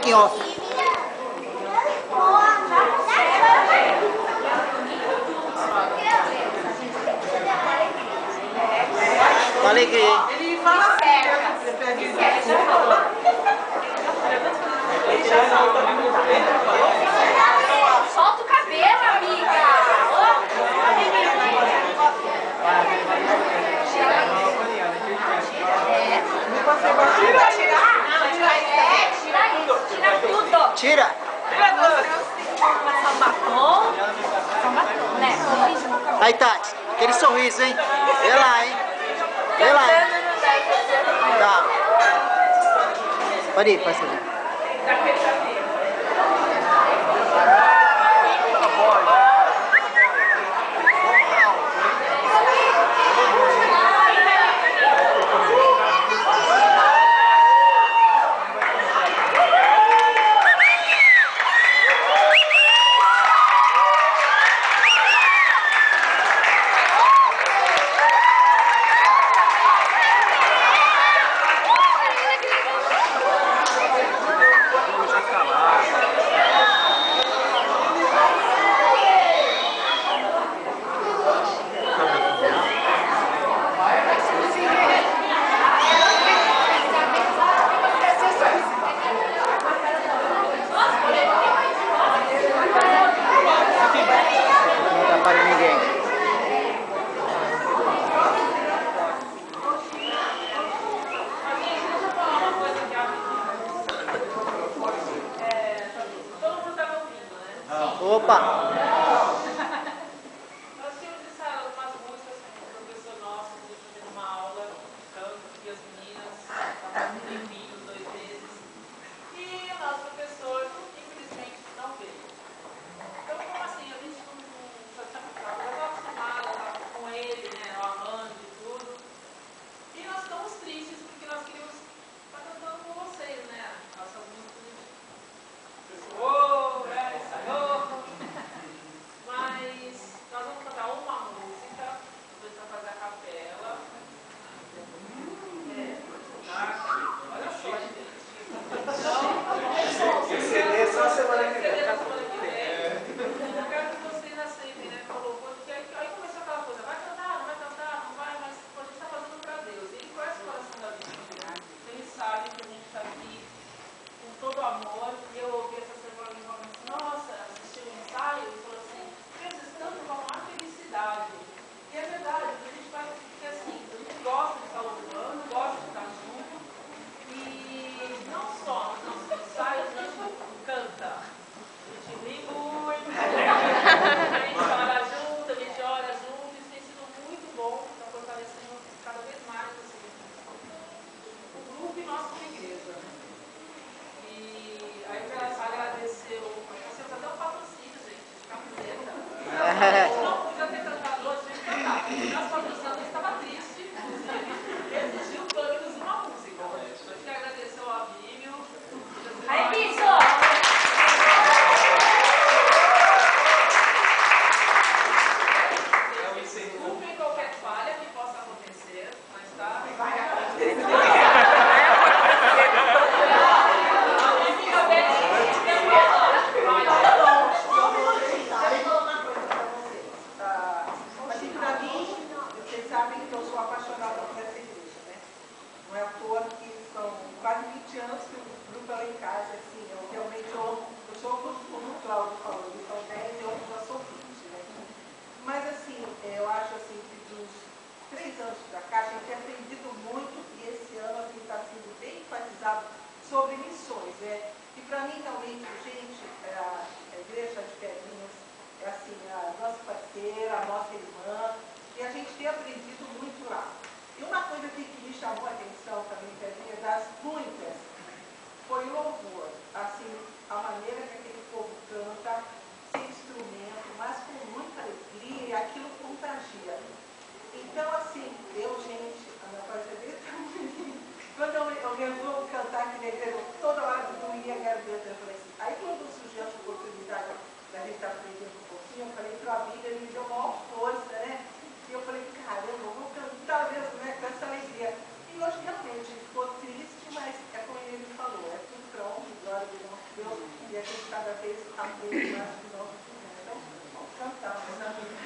fiquem off. Com alegria. Ele fala certo. Solta o cabelo, amiga. Tira tudo. Tira. Passar batom. Né? Aí, Tati. Aquele sorriso, hein? Vê lá, hein? Vê lá, hein? Tá. Pode ir, pode ir. Opa! Nós tínhamos ensaiado algumas músicas com um professor nosso, que fez uma aula de canto, e as meninas estavam um tempinho, 2 meses. E o nosso professor, infelizmente, não veio. Então, como assim? A gente não já estava acostumada, estava com ele, né, o arranjo e tudo. E nós ficamos tristes porque nós queríamos estar cantando com vocês, né? Nossas músicas. Pessoal, né? Ensaiou. Mas nós vamos cantar uma música, vou tentar fazer a capela. Olha só, gente. CD só semana que vem. Eu quero que vocês aceitem, né? Falou, porque aí começou aquela coisa, vai cantar, não vai cantar, não vai, mas a gente está fazendo para Deus. Ele conhece o coração da gente. Ele sabe que a gente está aqui com todo amor. E eu ouvi essa semana e falei assim, nossa, assisti o ensaio e falou assim, eles estão com uma felicidade. E é verdade, a gente faz porque assim, a gente gosta de estar louvando, gosta de estar junto. E não só nos nossos ensaios, a gente canta. A gente ri muito, a gente chora junto, a gente ora junto. Isso tem sido muito bom, está fortalecendo cada vez mais assim, o grupo e nós como igreja. E aí eu quero agradecer, nós temos até um patrocínio, gente, de camiseta. Não podia ter cantado hoje, tinha que cantar. Nosso patrocinador estava triste, inclusive, exigiu pelo menos uma música. Eu quero agradecer ao Abílio. Aí, bicho! Desculpem qualquer falha que possa acontecer, mas tá. Assim, pra mim, vocês sabem que eu sou apaixonada por essa igreja, né? Não é à toa que são quase 20 anos que o grupo é lá em casa, assim, eu realmente amo, eu sou como o Cláudio falou, eles são 10 e eu já sou 20, né? Mas assim, eu acho assim que dos 3 anos pra cá, a gente tem aprendido muito e esse ano assim está sendo bem enfatizado sobre missões, né? E para mim realmente, gente, a igreja de Pedrinhas é assim, a nossa parceira, a nossa irmã, e a gente tem aprendido muito lá. E uma coisa que me chamou a atenção também, Pedrinhas, das muitas, foi o louvor, assim, a maneira que aquele povo canta, sem instrumento, mas com muita alegria, e aquilo contagia. Então, assim, gente, a minha voz é bem tão bonita. Quando eu resolvo cantar aqui na igreja, toda hora doía a garganta, eu falei assim. Aí quando surgiu essa oportunidade da gente estar aprendendo um pouquinho, eu falei para a Bíblia, ele me deu maior força, né? E eu falei, caramba, eu vou cantar mesmo, né, com essa alegria. E hoje realmente ficou triste, mas é como ele falou, é tudo para honra e glória do nosso Deus, e a gente cada vez aprende mais do nosso Deus. Então, vamos cantar, meus amigos.